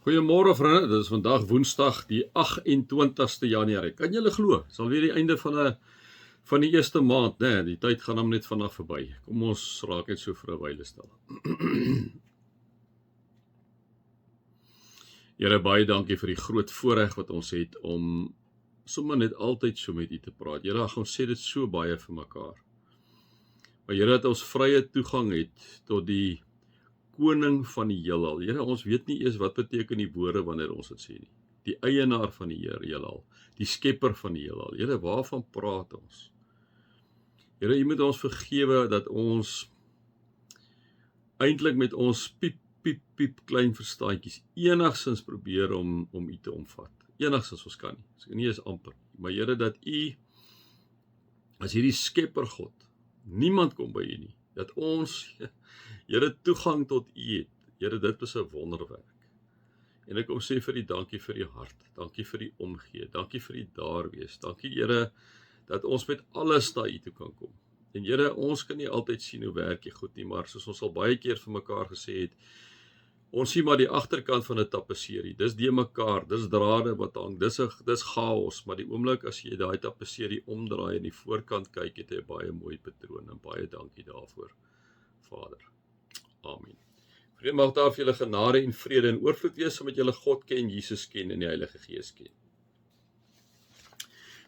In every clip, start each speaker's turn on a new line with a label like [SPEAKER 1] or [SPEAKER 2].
[SPEAKER 1] Goeiemôre vriende, dit is vandag Woensdag die 28ste Januarie. Kan julle glo? Dis alweer die einde van die eerste maand, né? Die tyd gaan hom net vinnig verby. Kom ons raak net so vir 'n wyle stil. Here, baie dankie vir die groot voorreg wat ons het om sommer net altyd so met U te praat. Here, ons sê dit so baie vir mekaar. Maar Here, dat ons vrye toegang het tot die Koning van die heelal. Here, ons weet nie eers wat beteken die woorde wanneer ons dit sê nie. Die eienaar van die heelal, die skepper van die heelal. Here, waarvan praat ons? Here, U moet ons vergewe dat ons eintlik met ons piep klein verstandjies enigsins probeer om U te omvat. Enigsins ons kan nie. Ons kan nie eens amper. Maar Here, dat U as hierdie skepper God, niemand kom by U nie. Dat ons, Here, toegang tot U het. Here, dit is 'n wonderwerk. En ek kom sê vir U dankie vir U hart. Dankie vir U omgee. Dankie vir U daar wees. Dankie, Here, dat ons met alles na U toe kan kom. En Here, ons kan nie altyd sien hoe werk U goed nie, maar soos ons al baie keer vir mekaar gesê het, ons sien maar die agterkant van 'n tapisserie. Dis de mekaar, dis drade wat hang, dis chaos, maar die oomblik as jy daai tapisserie omdraai en die voorkant kyk, het hy 'n baie mooi patroon en baie dankie daarvoor, Vader. Amen. Vriende, mag daar vir julle genade en vrede en oorvloed wees, omdat julle God ken, Jesus ken en die Heilige Gees ken.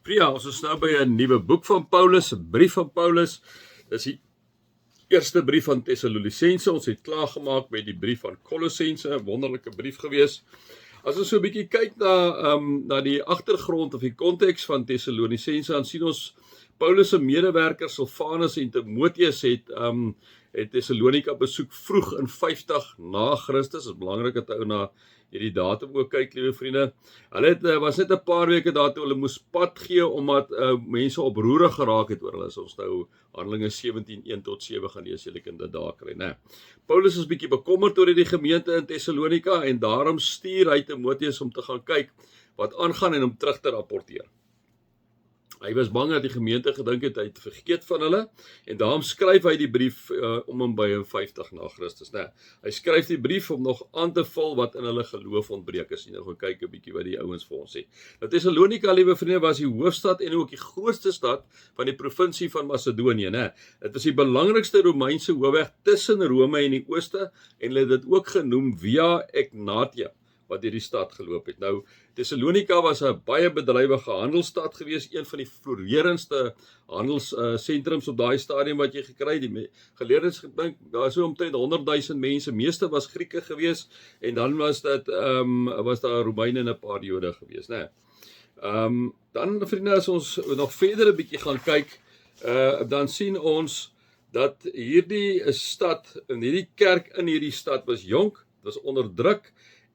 [SPEAKER 1] Vriende, ons is nou by 'n nuwe boek van Paulus, 'n brief van Paulus. Dis die eerste brief van Tessalonisense. Ons het klaargemaak met die brief van Kolossense, 'n wonderlike brief gewees. As ons so 'n bietjie kyk na die agtergrond of die konteks van Tessalonisense, dan sien ons Paulus se medewerkers Silvanus en Timoteus het Tessalonika besoek vroeg in 50 na Christus. Dit is belangrik dat ou na hierdie datum ook kyk, liewe vriende. Hulle was net 'n paar weke daar toe hulle moes pad gee omdat mense oproerig geraak het oor hulle. As ons nou Handelinge 17:1-7 gaan lees, julle kan dit daar kry, né? Paulus is bietjie bekommerd oor die gemeente in Tessalonika en daarom stuur hy Timoteus om te gaan kyk wat aangaan en om terug te rapporteer. Hy was bang dat die gemeente gedink het hy het vergeet van hulle en daarom skryf hy die brief om hom by 50 na Christus. Nee, hy skryf die brief om nog aan te vul wat in hulle geloof ontbreek is. Nou gaan kyk 'n bietjie wat die ouens vir ons sê. Nou Tessalonika, liewe vriende, was die hoofstad en ook die grootste stad van die provinsie van Macedonië, né? Dit was die belangrikste Romeinse hoofweg tussen Rome en die ooste en hulle het dit ook genoem Via Egnatia, wat deur die stad geloop het. Nou, Tessalonika was 'n baie bedrywige handelsstad gewees, een van die floreerendste handelssentrums op daai stadium wat jy gekry het. Die geleerdes gedink, daar is so omtrent 100,000 mense, meeste was Grieke gewees, en dan was daar Romeine en 'n paar Jode gewees, né? Dan, vriende, as ons nog verder 'n bietjie gaan kyk, dan sien ons dat hierdie stad, en hierdie kerk in hierdie stad was jonk, was onderdruk,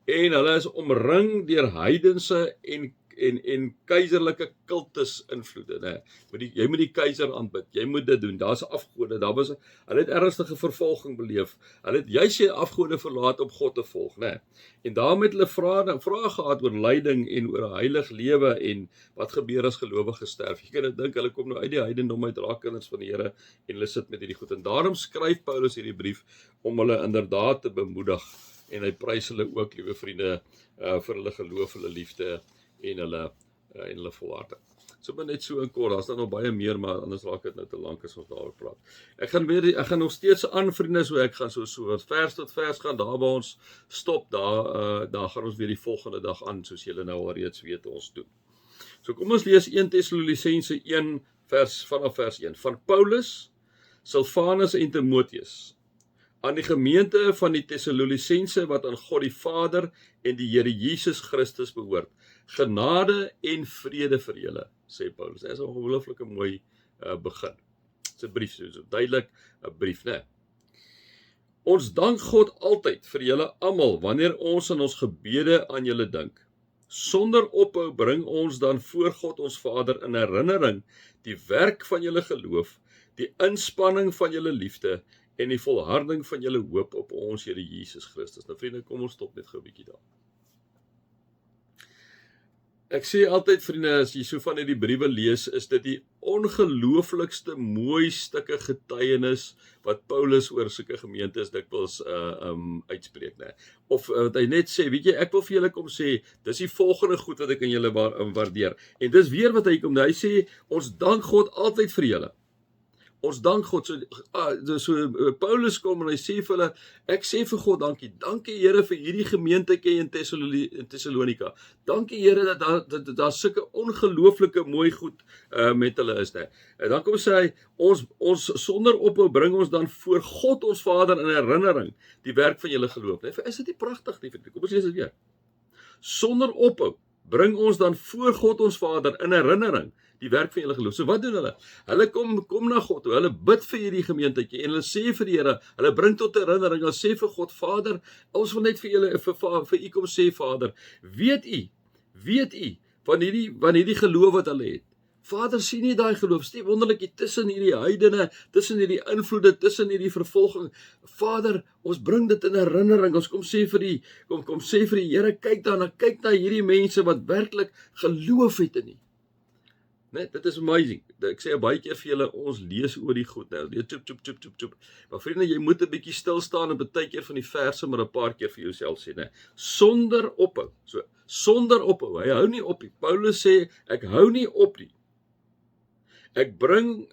[SPEAKER 1] en hulle is omring deur heidense en keiserlike kultus invloede, né? Jy moet die keiser aanbid, jy moet dit doen. Daar's afgode, hulle het ernstige vervolging beleef. Hulle het juis die afgode verlaat om God te volg, né? En daarom het hulle vrae gehad oor lyding en oor 'n heilig lewe en wat gebeur as gelowiges sterf. Jy kan dit dink, hulle kom nou uit die heidendom uit, raak kinders van die Here en hulle sit met hierdie goed. En daarom skryf Paulus hierdie brief om hulle inderdaad te bemoedig. En hy prys hulle ook, liewe vriende, vir hulle geloof, hulle liefde en hulle volharding. So maar net so in kort, daar's nog baie meer, maar anders raak dit nou te lank as ons daaroor praat. Ek gaan nog steeds aan, vriende, so ek gaan so wat vers tot vers gaan, daar waar ons stop, daar gaan ons weer die volgende dag aan, soos julle nou al reeds weet ons doen. So kom ons lees 1 Tessalonisense 1 vanaf vers 1. Van Paulus, Silvanus en Timoteus, aan die gemeente van die Tessalonisense wat aan God die Vader en die Here Jesus Christus behoort. Genade en vrede vir julle, sê Paulus. Dit is 'n ongelooflike mooi begin. Dit is 'n brief, so duidelik 'n brief, né? Ons dank God altyd vir julle almal wanneer ons in ons gebede aan julle dink. Sonder ophou bring ons dan voor God ons Vader in herinnering die werk van julle geloof, die inspanning van julle liefde en die volharding van julle hoop op ons Here Jesus Christus. Nou vriende, kom ons stop net gou 'n bietjie daar. Ek sê altyd vriende, as jy so van hierdie briewe lees, is dit die ongelooflikste mooi stukke getuienis wat Paulus oor sulke gemeentes dikwels uitspreek, né? Of wat hy net sê, weet jy, ek wil vir julle kom sê, dis die volgende goed wat ek in julle waardeer. En dis weer wat hy kom, hy sê, ons dank God altyd vir julle. Ons dank God, so Paulus kom en hy sê vir hulle, ek sê vir God dankie, dankie Here vir hierdie gemeentetjie in Thessalonika, dankie Here dat daar sulke ongelooflike mooi goed met hulle is, né? En dan kom sê hy, ons sonder ophou bring ons dan voor God ons Vader in herinnering, die werk van julle geloof, né? Is dit nie prachtig nie, kom ons lees dit weer, sonder ophou bring ons dan voor God ons Vader in herinnering, die werk van julle geloof. So wat doen hulle? Hulle kom na God toe, hulle bid vir hierdie gemeentetjie en hulle sê vir die Here, hulle bring tot herinnering, hulle sê vir God, Vader, ons wil net vir julle vir u kom sê, Vader, weet u van hierdie geloof wat hulle het. Vader, sien nie daai geloof, is nie wonderlik nie, tussen hierdie heidene, tussen hierdie invloede, tussen hierdie vervolging. Vader, ons bring dit in herinnering, ons kom sê vir die Here, kyk na hierdie mense wat werklik geloof het in U. Net, dit is amazing. Ek sê baie keer vir julle, ons lees oor die goed nou. Tjoep. Maar vriende, jy moet 'n bietjie stil staan en baie keer van die verse maar 'n paar keer vir jouself sê, né? Sonder ophou. So, sonder ophou. Hy hou nie op nie. Paulus sê, ek hou nie op nie. Ek bring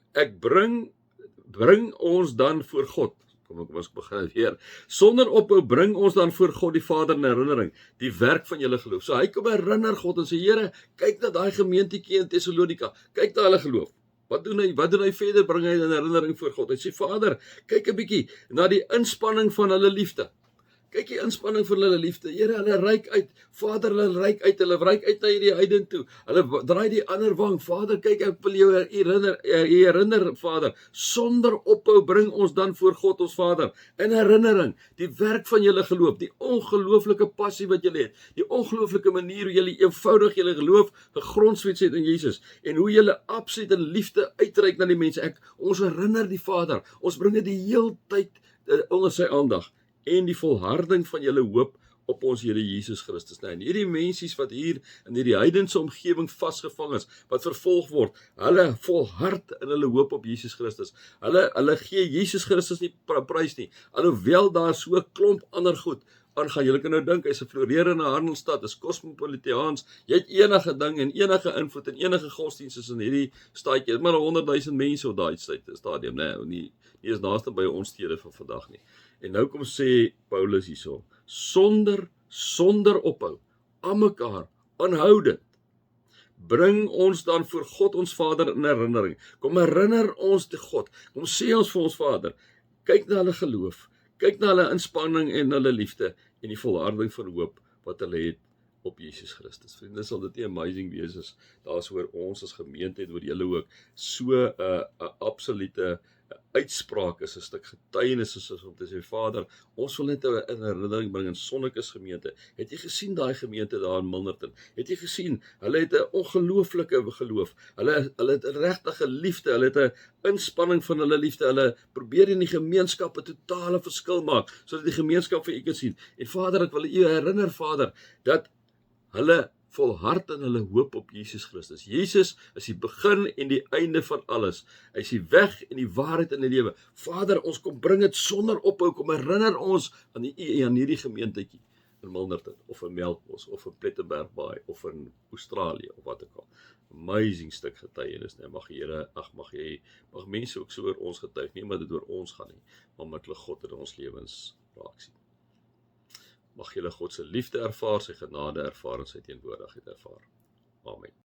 [SPEAKER 1] ons dan voor God. Kom ons begin weer. Sonder ophou bring ons dan voor God die Vader in herinnering, die werk van julle geloof. So hy kom herinner God en sê, Here, kyk na daai gemeentetjie in Thessalonika, kyk na hulle geloof. Wat doen hy verder? Bring hy in herinnering voor God. Hy sê, Vader, kyk 'n bietjie na die inspanning van hulle liefde. Kyk die inspanning van hulle liefde. Here, hulle reik uit. Vader, hulle reik uit na hierdie heiden toe. Hulle draai die ander wang. Vader, kyk, ek wil jou herinner, Vader. Sonder ophou bring ons dan voor God ons Vader in herinnering die werk van julle geloof, die ongelooflike passie wat julle het, die ongelooflike manier hoe julle eenvoudig julle geloof gegrondves het in Jesus en hoe julle absoluut in liefde uitreik na die mense. Ons herinner die Vader. Ons bring dit die heeltyd onder sy aandag. En die volharding van julle hoop op ons Here Jesus Christus. Nou, en hierdie mensies wat hier in hierdie heidense omgewing vasgevang is, wat vervolg word, hulle volhard in hulle hoop op Jesus Christus. Hulle gee Jesus Christus nie prys nie, alhoewel daar so 'n klomp ander goed aangaan. Julle kan nou dink, hy's 'n florerende handelsstad, is kosmopolitaans, jy het enige ding en enige invloed en enige godsdienste is in hierdie staatjie, het maar 100,000 mense op daai stadium, nie is naaste by ons stede van vandag nie. En nou kom sê Paulus hierso, sonder ophou, aan mekaar, aanhoudend, bring ons dan voor God ons Vader in herinnering. Kom herinner ons te God, kom sê ons vir ons Vader, kyk na hulle geloof, kyk na hulle inspanning en hulle liefde en die volharding van hoop wat hulle het op Jesus Christus. Vriende, sal dit nie amazing wees as daar is oor ons as gemeente en oor julle ook so 'n absolute uitspraak is, 'n stuk getuienis is om te sê, Vader, ons wil net in herinnering bring in Sonnekus gemeente. Het jy gesien daai gemeente daar in Milnerton? Het jy gesien, hulle het 'n ongelooflike geloof. Hulle het 'n regtige liefde, hulle het 'n inspanning van hulle liefde. Hulle probeer in die gemeenskap 'n totale verskil maak sodat die gemeenskap vir u kan sien. En Vader, ek wil u herinner, Vader, dat hulle volhard in hulle hoop op Jesus Christus. Jesus is die begin en die einde van alles. Hy is die weg en die waarheid in die lewe. Vader, ons kom bring dit sonder ophou, kom herinner ons aan hierdie gemeentetjie in Milnerton, of in Melkbos, of in Plettenberg Baai, of in Australië, of wat ook al. Amazing stuk getuienis, nee. Mag mense ook so oor ons getuig, nie omdat dit oor ons gaan nie, maar omdat hulle God in ons lewens raak sien. Mag julle God se liefde ervaar, sy genade ervaar en sy teenwoordigheid ervaar. Amen.